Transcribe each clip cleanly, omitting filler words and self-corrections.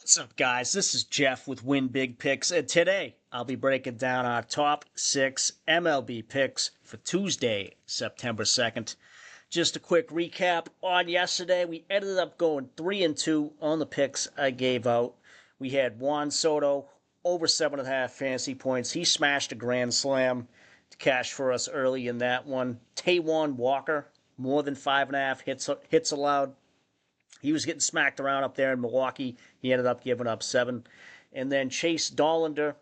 What's up, guys? This is Jeff with Win Big Picks, and today I'll be breaking down our top 6 MLB picks for Tuesday, September 2nd. Just a quick recap on yesterday. We ended up going 3-2 on the picks I gave out. We had Juan Soto over 7.5 fantasy points. He smashed a grand slam to cash for us early in that one. Taijuan Walker, more than 5.5 hits allowed. He was getting smacked around up there in Milwaukee. He ended up giving up 7. And then Chase Dollander,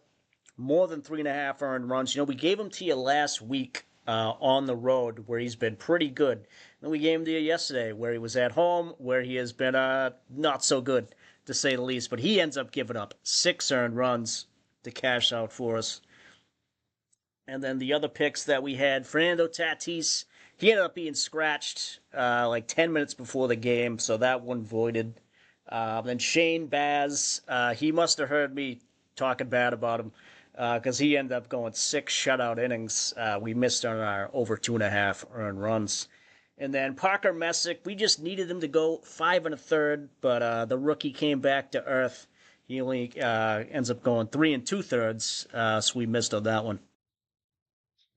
more than 3.5 earned runs. We gave him to you last week on the road where he's been pretty good. And we gave him to you yesterday where he was at home, where he has been not so good, to say the least. But he ends up giving up 6 earned runs to cash out for us. And then the other picks that we had, Fernando Tatis, he ended up being scratched like 10 minutes before the game, so that one voided. Then Shane Baz, he must have heard me talking bad about him because he ended up going 6 shutout innings. We missed on our over 2.5 earned runs. And then Parker Messick, we just needed him to go 5 1/3, but the rookie came back to earth. He only ends up going 3 2/3, so we missed on that one.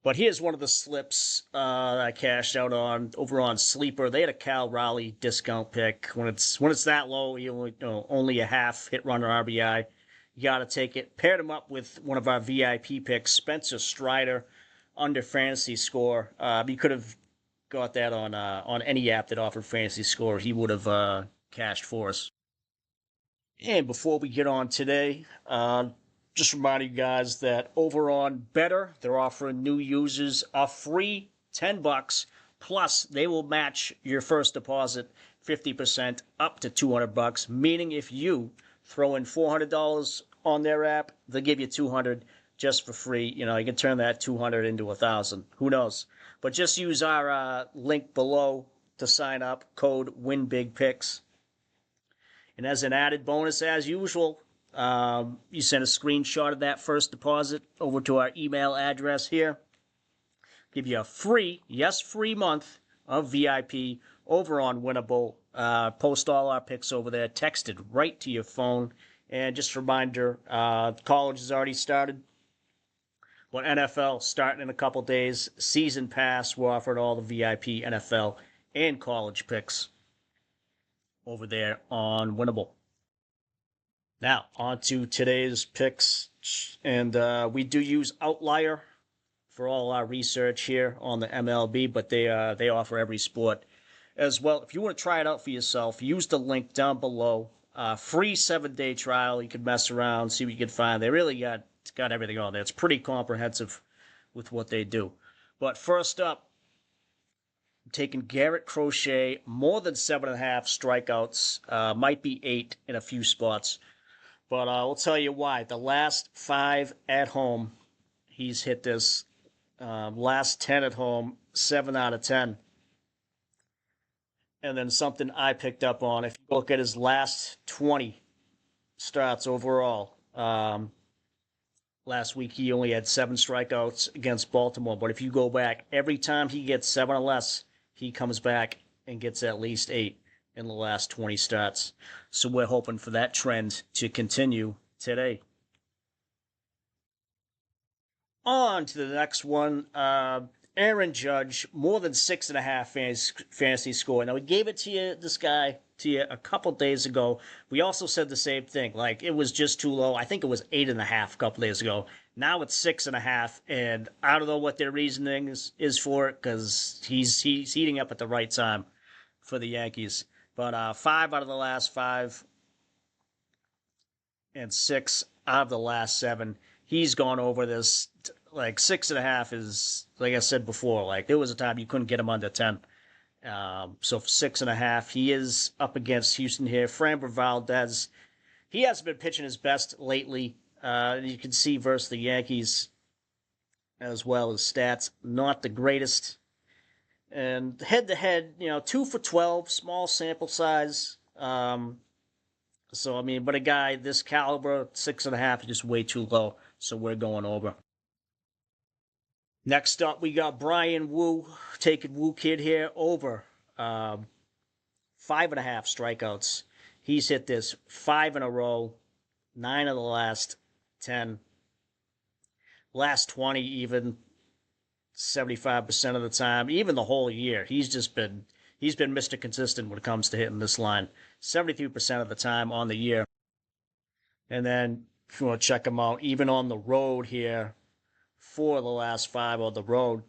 But here's one of the slips I cashed out on over on Sleeper. They had a Cal Raleigh discount pick. When it's that low, only a half hit runner RBI. You got to take it. Paired him up with one of our VIP picks, Spencer Strider, under fantasy score. You could have got that on any app that offered fantasy score. He would have cashed for us. And before we get on today, just reminding you guys that over on Betr, they're offering new users a free $10, plus they will match your first deposit 50% up to $200. Meaning, if you throw in $400 on their app, they'll give you $200 just for free. You can turn that $200 into $1,000. Who knows? But just use our link below to sign up. Code WINBIGPICKS. And as an added bonus, as usual, you send a screenshot of that first deposit over to our email address here. Give you a free month of VIP over on Winnable. Post all our picks over there, texted right to your phone. And just a reminder, college has already started. But NFL starting in a couple days. Season pass, we're offering all the VIP NFL and college picks over there on Winnable. Now, on to today's picks, and we do use Outlier for all our research here on the MLB, but they offer every sport as well. If you want to try it out for yourself, use the link down below. Free 7-day trial. You can mess around, see what you can find. They really got everything on there. It's pretty comprehensive with what they do. But first up, I'm taking Garrett Crochet, more than 7.5 strikeouts, might be 8 in a few spots. But I'll tell you why. The last 5 at home, he's hit this. Last 10 at home, 7 out of 10. And then something I picked up on, if you look at his last 20 starts overall, last week he only had 7 strikeouts against Baltimore. But if you go back, every time he gets 7 or less, he comes back and gets at least 8 in the last 20 starts. So we're hoping for that trend to continue today. On to the next one. Aaron Judge, more than 6.5 fantasy score. Now, we gave it to you, this guy, to you a couple days ago. We also said the same thing. Like, it was just too low. I think it was 8.5 a couple days ago. Now it's 6.5, and I don't know what their reasoning is for it, because he's heating up at the right time for the Yankees. But 5 out of the last 5 and 6 out of the last 7, he's gone over this. Like 6.5 is, like I said before, like there was a time you couldn't get him under 10. So for 6.5, he is up against Houston here. Framber Valdez, he hasn't been pitching his best lately. You can see versus the Yankees as well as stats, not the greatest. And head-to-head, 2 for 12, small sample size. So, but a guy this caliber, 6.5 is just way too low. So we're going over. Next up, we got Brian Wu, taking Wu Kid here over 5.5 strikeouts. He's hit this 5 in a row, 9 of the last 10, last 20 even, 75% of the time, even the whole year. He's been Mr. Consistent when it comes to hitting this line, 73% of the time on the year. And then if you want to check him out, even on the road here, 4 of the last 5 on the road,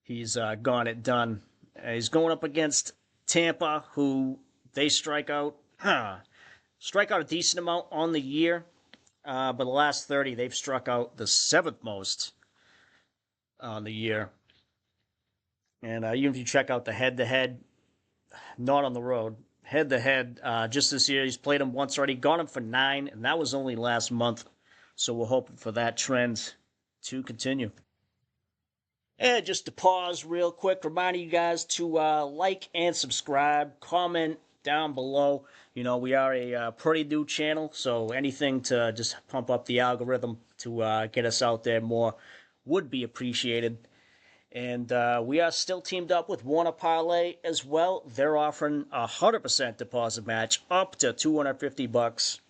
he's gone it done. He's going up against Tampa, who they strike out a decent amount on the year, but the last 30 they've struck out the 7th most on the year. And even if you check out the head-to-head, not on the road, head-to-head, just this year, he's played him once already, got him for 9, and that was only last month. So we're hoping for that trend to continue. And just to pause real quick, reminding you guys to like and subscribe, comment down below. You know, we are a pretty new channel, so anything to just pump up the algorithm to get us out there more would be appreciated. And we are still teamed up with Wanna Parlay as well. They're offering a 100% deposit match up to $250.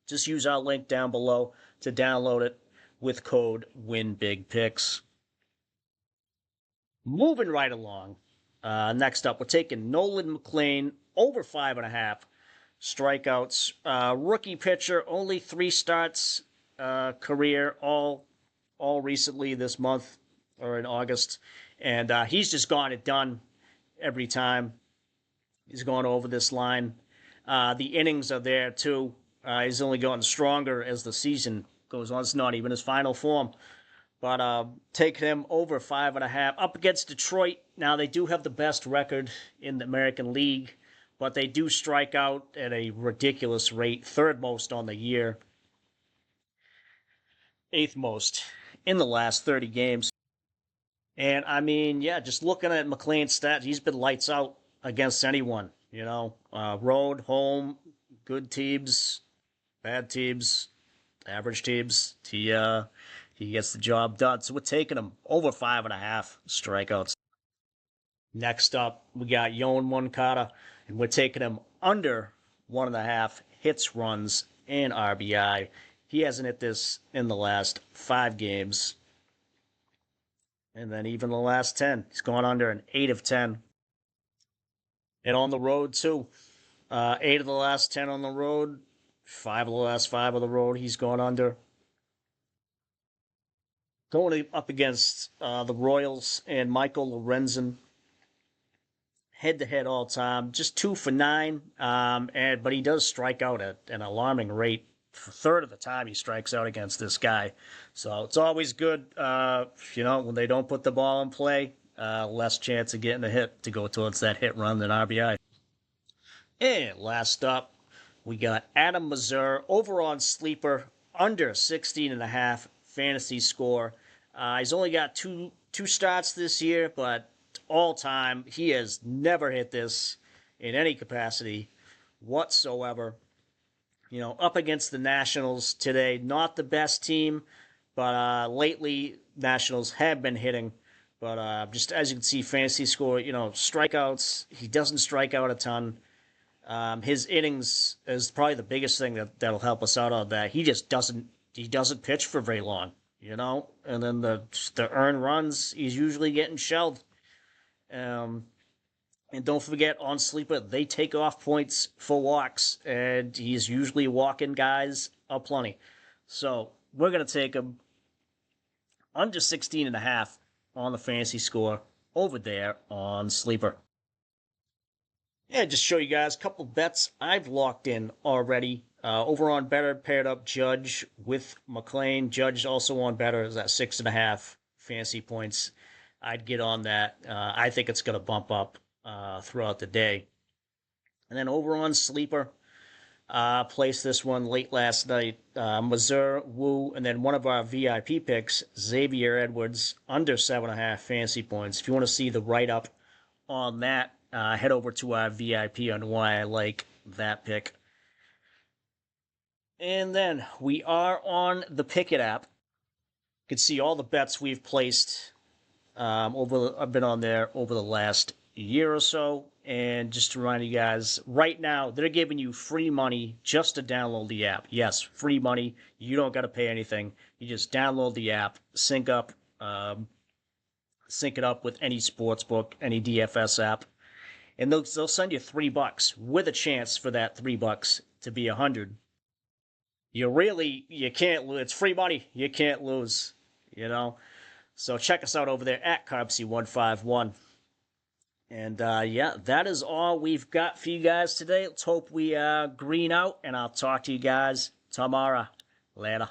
Just use our link down below to download it with code WINBIGPICKS. Moving right along. Next up, we're taking Nolan McLean over 5.5 strikeouts. Rookie pitcher, only 3 starts career, all recently this month or in August, and he's just gotten it done every time he's gone over this line. The innings are there too. He's only gotten stronger as the season goes on. It's not even his final form. But take him over 5.5 up against Detroit. Now, they do have the best record in the American League, but they do strike out at a ridiculous rate, 3rd most on the year, 8th most in the last 30 games. And, I mean, yeah, just looking at McLean's stats, he's been lights out against anyone, you know. Road, home, good teams, bad teams, average teams. He gets the job done. So we're taking him over 5.5 strikeouts. Next up, we got Yoan Moncada, and we're taking him under 1.5 hits, runs, and RBI. He hasn't hit this in the last 5 games. And then even the last 10, he's gone under an 8 of 10. And on the road, too. 8 of the last 10 on the road. 5 of the last 5 on the road, he's gone under. Going up against the Royals and Michael Lorenzen. Head-to-head all-time. Just 2 for 9. But he does strike out at an alarming rate. A third of the time he strikes out against this guy. So it's always good, when they don't put the ball in play, less chance of getting a hit to go towards that hit run than RBI. And last up, we got Adam Mazur over on Sleeper, under 16.5 fantasy score. He's only got two starts this year, but all time, he has never hit this in any capacity whatsoever. You know, up against the Nationals today, not the best team, but lately Nationals have been hitting. But just as you can see, fantasy score, strikeouts, he doesn't strike out a ton. His innings is probably the biggest thing that'll help us out on that. He just doesn't pitch for very long, and then the earned runs, he's usually getting shelled. And don't forget, on Sleeper, they take off points for walks, and he's usually walking guys aplenty. So we're going to take him under 16.5 on the fantasy score over there on Sleeper. Yeah, just show you guys a couple bets I've locked in already. Over on Betr, paired up Judge with McLean. Judge also on Betr is at 6.5 fantasy points. I'd get on that. I think it's going to bump up throughout the day. And then over on Sleeper, placed this one late last night. Mazur, Wu, and then one of our VIP picks, Xavier Edwards, under 7.5 fantasy points. If you want to see the write-up on that, head over to our VIP on why I like that pick. And then we are on the Pickett app. You can see all the bets we've placed. I've been on there over the last year or so, And just to remind you guys, right now, they're giving you free money just to download the app. Yes, free money. You don't got to pay anything. You just download the app, sync it up with any sportsbook, any DFS app, and they'll send you $3 with a chance for that $3 to be 100. You can't lose. It's free money. You can't lose. You know. So check us out over there at Carbsy151. And yeah, that is all we've got for you guys today. Let's hope we green out, and I'll talk to you guys tomorrow. Later.